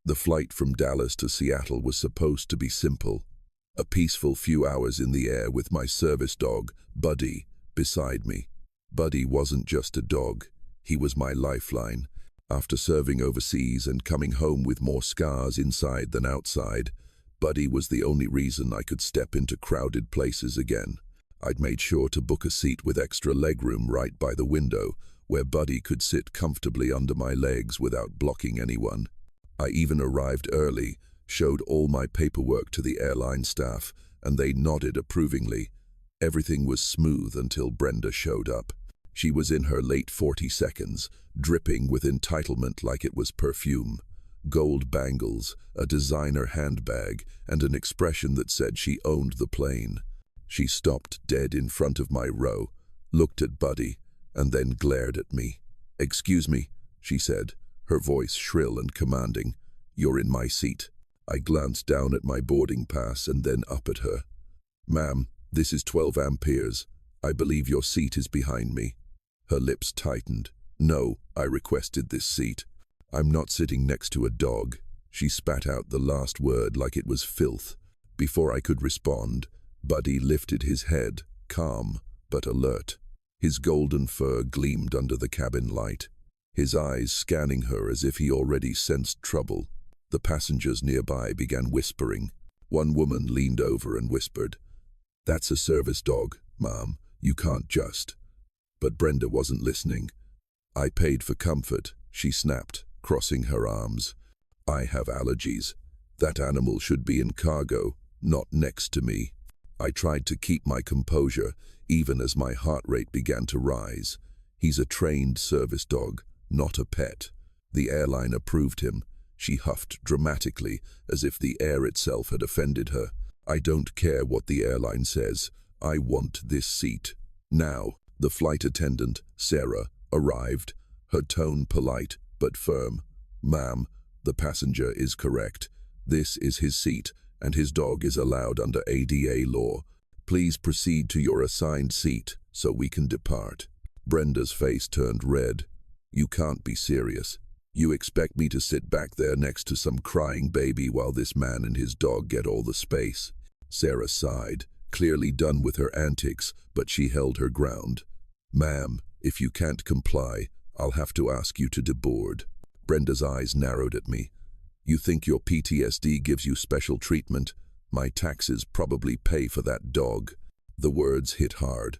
The flight from Dallas to Seattle was supposed to be simple. A peaceful few hours in the air with my service dog, Buddy, beside me. Buddy wasn't just a dog. He was my lifeline. After serving overseas and coming home with more scars inside than outside, Buddy was the only reason I could step into crowded places again. I'd made sure to book a seat with extra legroom right by the window, where Buddy could sit comfortably under my legs without blocking anyone. I even arrived early, showed all my paperwork to the airline staff, and they nodded approvingly. Everything was smooth until Brenda showed up. She was in her late 40s, dripping with entitlement like it was perfume. Gold bangles, a designer handbag, and an expression that said she owned the plane. She stopped dead in front of my row, looked at Buddy, and then glared at me. "Excuse me," she said, her voice shrill and commanding. "You're in my seat." I glanced down at my boarding pass and then up at her. "Ma'am, this is 12 amperes. I believe your seat is behind me." Her lips tightened. "No, I requested this seat. I'm not sitting next to a dog." She spat out the last word like it was filth. Before I could respond, Buddy lifted his head, calm but alert. His golden fur gleamed under the cabin light, his eyes scanning her as if he already sensed trouble. The passengers nearby began whispering. One woman leaned over and whispered, "That's a service dog, ma'am. You can't just..." But Brenda wasn't listening. "I paid for comfort," she snapped, crossing her arms. "I have allergies. That animal should be in cargo, not next to me." I tried to keep my composure, even as my heart rate began to rise. He's a trained service dog, not a pet. The airline approved him. She huffed dramatically, as if the air itself had offended her. "I don't care what the airline says. I want this seat. Now." The flight attendant, Sarah, arrived, her tone polite but firm. "Ma'am, the passenger is correct. This is his seat, and his dog is allowed under ADA law. Please proceed to your assigned seat so we can depart." Brenda's face turned red. "You can't be serious. You expect me to sit back there next to some crying baby while this man and his dog get all the space?" Sarah sighed, clearly done with her antics, but she held her ground. "Ma'am, if you can't comply, I'll have to ask you to deboard." Brenda's eyes narrowed at me. "You think your PTSD gives you special treatment? My taxes probably pay for that dog." The words hit hard.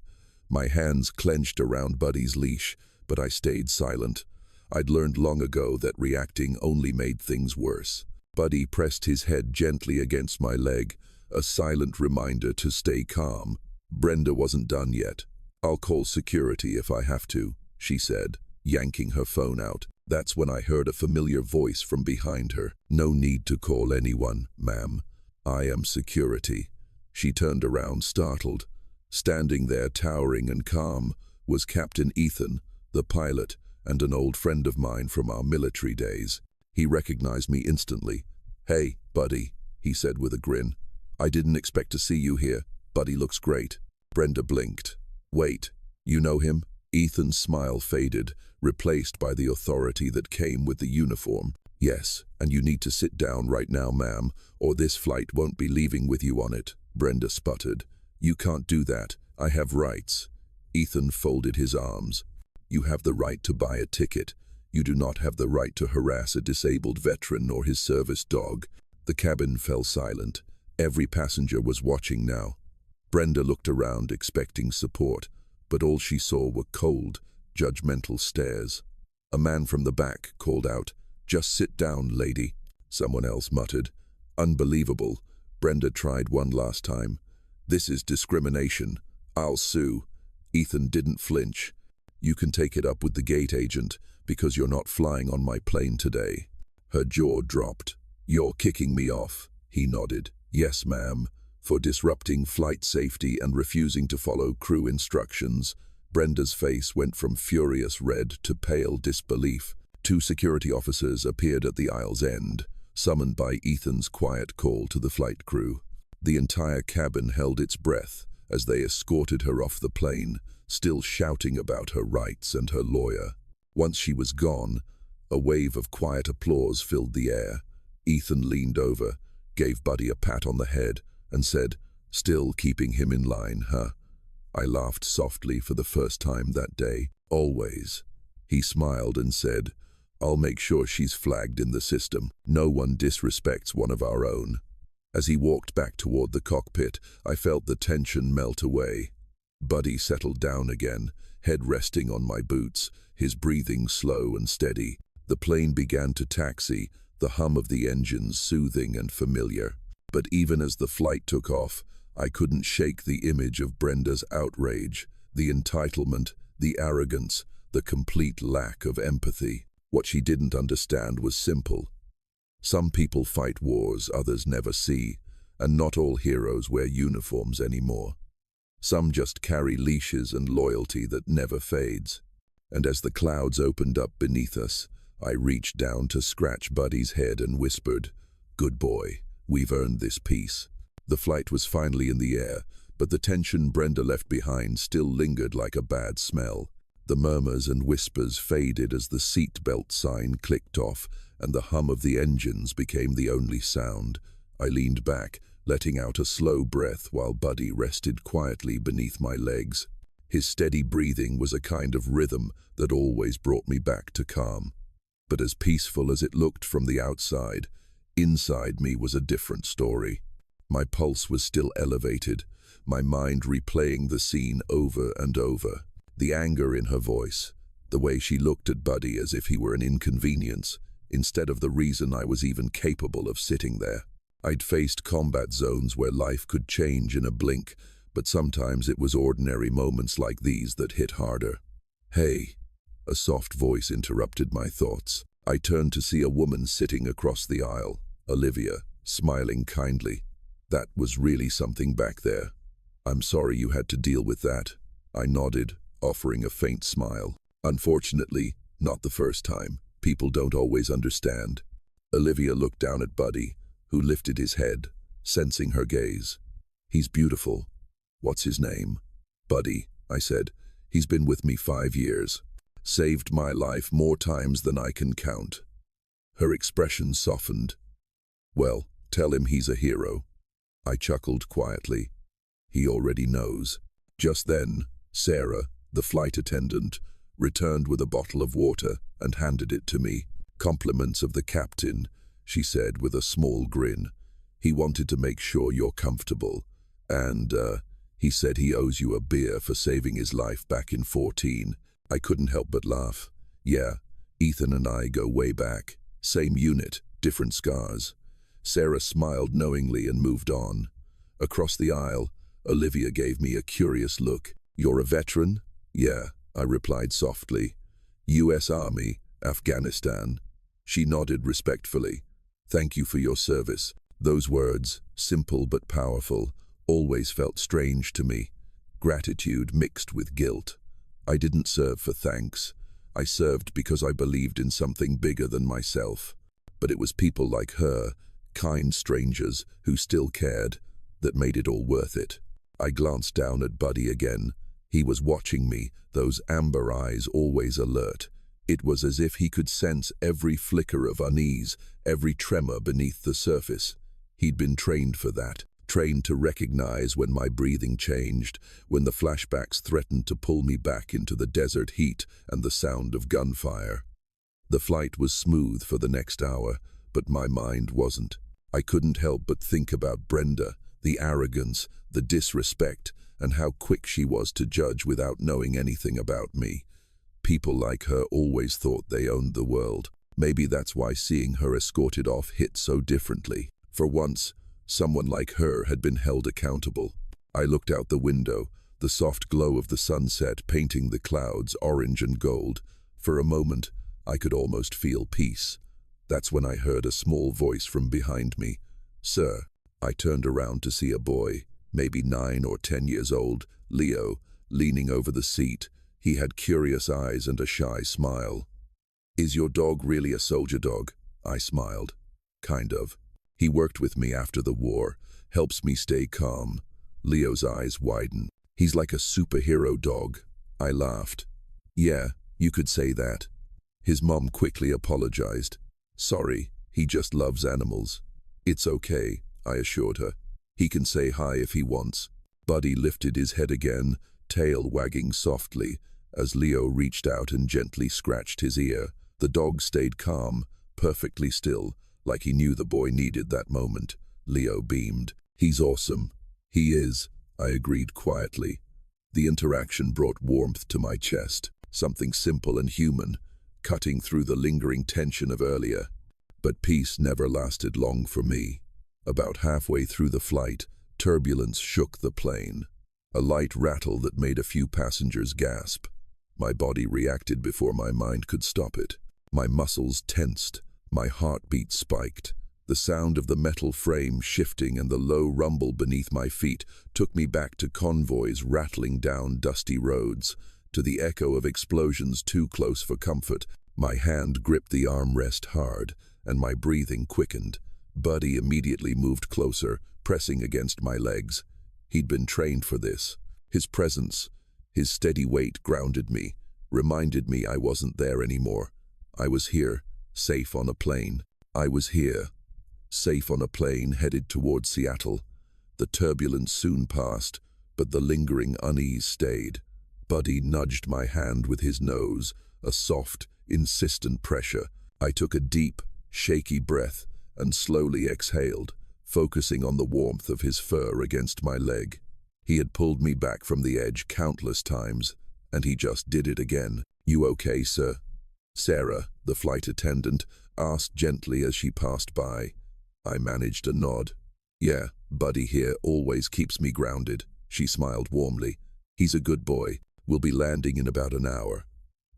My hands clenched around Buddy's leash, but I stayed silent. I'd learned long ago that reacting only made things worse. Buddy pressed his head gently against my leg, a silent reminder to stay calm. Brenda wasn't done yet. "I'll call security if I have to," she said, yanking her phone out. That's when I heard a familiar voice from behind her. "No need to call anyone, ma'am. I am security." She turned around, startled. Standing there, towering and calm, was Captain Ethan, the pilot, and an old friend of mine from our military days. He recognized me instantly. "Hey, Buddy," he said with a grin. "I didn't expect to see you here. Buddy looks great." Brenda blinked. "Wait, you know him?" Ethan's smile faded, replaced by the authority that came with the uniform. "Yes, and you need to sit down right now, ma'am, or this flight won't be leaving with you on it," Brenda sputtered. "You can't do that. I have rights." Ethan folded his arms. "You have the right to buy a ticket. You do not have the right to harass a disabled veteran or his service dog." The cabin fell silent. Every passenger was watching now. Brenda looked around, expecting support, but all she saw were cold, judgmental stares. A man from the back called out, "Just sit down, lady." Someone else muttered, "Unbelievable." Brenda tried one last time. "This is discrimination. I'll sue." Ethan didn't flinch. "You can take it up with the gate agent, because you're not flying on my plane today." Her jaw dropped. "You're kicking me off," he nodded. "Yes, ma'am. For disrupting flight safety and refusing to follow crew instructions." Brenda's face went from furious red to pale disbelief. Two security officers appeared at the aisle's end, summoned by Ethan's quiet call to the flight crew. The entire cabin held its breath as they escorted her off the plane, still shouting about her rights and her lawyer. Once she was gone, a wave of quiet applause filled the air. Ethan leaned over, gave Buddy a pat on the head, and said, "Still keeping him in line, huh?" I laughed softly for the first time that day. "Always." He smiled and said, "I'll make sure she's flagged in the system. No one disrespects one of our own." As he walked back toward the cockpit, I felt the tension melt away. Buddy settled down again, head resting on my boots, his breathing slow and steady. The plane began to taxi, the hum of the engines soothing and familiar. But even as the flight took off, I couldn't shake the image of Brenda's outrage, the entitlement, the arrogance, the complete lack of empathy. What she didn't understand was simple. Some people fight wars others never see, and not all heroes wear uniforms anymore. Some just carry leashes and loyalty that never fades. And as the clouds opened up beneath us, I reached down to scratch Buddy's head and whispered, "Good boy, we've earned this peace." The flight was finally in the air, but the tension Brenda left behind still lingered like a bad smell. The murmurs and whispers faded as the seatbelt sign clicked off, and the hum of the engines became the only sound. I leaned back, letting out a slow breath while Buddy rested quietly beneath my legs. His steady breathing was a kind of rhythm that always brought me back to calm. But as peaceful as it looked from the outside, inside me was a different story. My pulse was still elevated, my mind replaying the scene over and over. The anger in her voice, the way she looked at Buddy as if he were an inconvenience, instead of the reason I was even capable of sitting there. I'd faced combat zones where life could change in a blink, but sometimes it was ordinary moments like these that hit harder. "Hey," a soft voice interrupted my thoughts. I turned to see a woman sitting across the aisle, Olivia, smiling kindly. "That was really something back there. I'm sorry you had to deal with that." I nodded, offering a faint smile. "Unfortunately, not the first time. People don't always understand." Olivia looked down at Buddy, who lifted his head, sensing her gaze. "He's beautiful. What's his name?" "Buddy," I said. "He's been with me 5 years. Saved my life more times than I can count." Her expression softened. "Well, tell him he's a hero." I chuckled quietly. "He already knows." Just then, Sarah, the flight attendant, returned with a bottle of water and handed it to me. "Compliments of the captain," she said with a small grin. "He wanted to make sure you're comfortable. And, he said he owes you a beer for saving his life back in 14. I couldn't help but laugh. "Yeah, Ethan and I go way back. Same unit, different scars." Sarah smiled knowingly and moved on. Across the aisle, Olivia gave me a curious look. "You're a veteran?" "Yeah," I replied softly. "US Army, Afghanistan." She nodded respectfully. "Thank you for your service." Those words, simple but powerful, always felt strange to me. Gratitude mixed with guilt. I didn't serve for thanks. I served because I believed in something bigger than myself. But it was people like her, kind strangers who still cared, that made it all worth it. I glanced down at Buddy again. He was watching me, those amber eyes always alert. It was as if he could sense every flicker of unease, every tremor beneath the surface. He'd been trained for that, trained to recognize when my breathing changed, when the flashbacks threatened to pull me back into the desert heat and the sound of gunfire. The flight was smooth for the next hour, but my mind wasn't. I couldn't help but think about Brenda, the arrogance, the disrespect, and how quick she was to judge without knowing anything about me. People like her always thought they owned the world. Maybe that's why seeing her escorted off hit so differently. For once, someone like her had been held accountable. I looked out the window, the soft glow of the sunset painting the clouds orange and gold. For a moment, I could almost feel peace. That's when I heard a small voice from behind me. "Sir." I turned around to see a boy, maybe 9 or 10 years old, Leo, leaning over the seat. He had curious eyes and a shy smile. "Is your dog really a soldier dog?" I smiled. "Kind of. He worked with me after the war, helps me stay calm." Leo's eyes widened. "He's like a superhero dog." I laughed. "Yeah, you could say that." His mom quickly apologized. "Sorry, He just loves animals. It's okay, I assured her. He can say hi if he wants. Buddy lifted his head again, tail wagging softly, as Leo reached out and gently scratched his ear. The dog stayed calm, perfectly still, like he knew the boy needed that moment. Leo beamed. He's awesome. He is, I agreed quietly. The interaction brought warmth to my chest, something simple and human, cutting through the lingering tension of earlier. But peace never lasted long for me. About halfway through the flight, turbulence shook the plane. A light rattle that made a few passengers gasp. My body reacted before my mind could stop it. My muscles tensed, my heartbeat spiked. The sound of the metal frame shifting and the low rumble beneath my feet took me back to convoys rattling down dusty roads, to the echo of explosions too close for comfort. My hand gripped the armrest hard, and my breathing quickened. Buddy immediately moved closer, pressing against my legs. He'd been trained for this. His presence, his steady weight grounded me, reminded me I wasn't there anymore. I was here, safe on a plane. I was here, safe on a plane headed toward Seattle. The turbulence soon passed, but the lingering unease stayed. Buddy nudged my hand with his nose, a soft, insistent pressure. I took a deep, shaky breath and slowly exhaled, focusing on the warmth of his fur against my leg. He had pulled me back from the edge countless times, and he just did it again. "You okay, sir?" Sarah, the flight attendant, asked gently as she passed by. I managed a nod. "Yeah, Buddy here always keeps me grounded," she smiled warmly. "He's a good boy. We'll be landing in about an hour."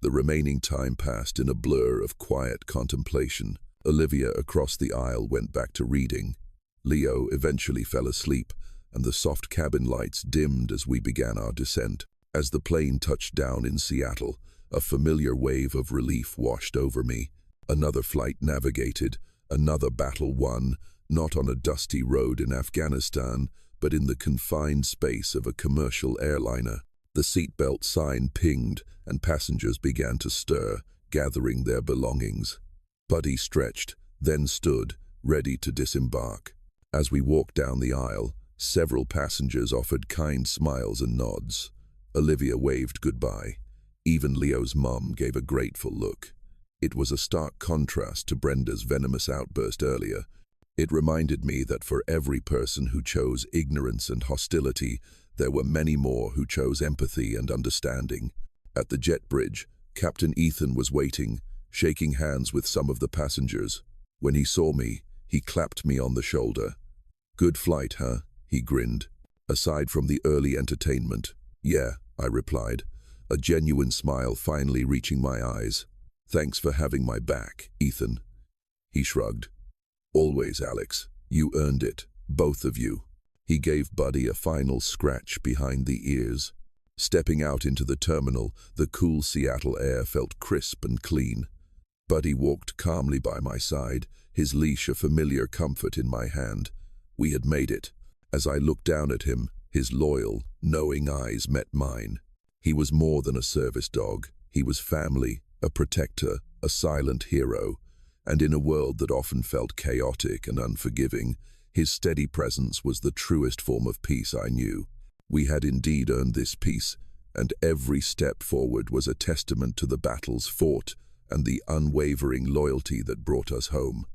The remaining time passed in a blur of quiet contemplation. Olivia across the aisle went back to reading. Leo eventually fell asleep, and the soft cabin lights dimmed as we began our descent. As the plane touched down in Seattle, a familiar wave of relief washed over me. Another flight navigated, another battle won, not on a dusty road in Afghanistan, but in the confined space of a commercial airliner. The seatbelt sign pinged, and passengers began to stir, gathering their belongings. Buddy stretched, then stood, ready to disembark. As we walked down the aisle, several passengers offered kind smiles and nods. Olivia waved goodbye. Even Leo's mum gave a grateful look. It was a stark contrast to Brenda's venomous outburst earlier. It reminded me that for every person who chose ignorance and hostility, there were many more who chose empathy and understanding. At the jet bridge, Captain Ethan was waiting, shaking hands with some of the passengers. When he saw me, he clapped me on the shoulder. "Good flight, huh?" he grinned. "Aside from the early entertainment." "Yeah," I replied, a genuine smile finally reaching my eyes. "Thanks for having my back, Ethan." He shrugged. "Always, Alex. You earned it, both of you." He gave Buddy a final scratch behind the ears. Stepping out into the terminal, the cool Seattle air felt crisp and clean. Buddy walked calmly by my side, his leash a familiar comfort in my hand. We had made it. As I looked down at him, his loyal, knowing eyes met mine. He was more than a service dog. He was family, a protector, a silent hero. And in a world that often felt chaotic and unforgiving, his steady presence was the truest form of peace I knew. We had indeed earned this peace, and every step forward was a testament to the battles fought and the unwavering loyalty that brought us home.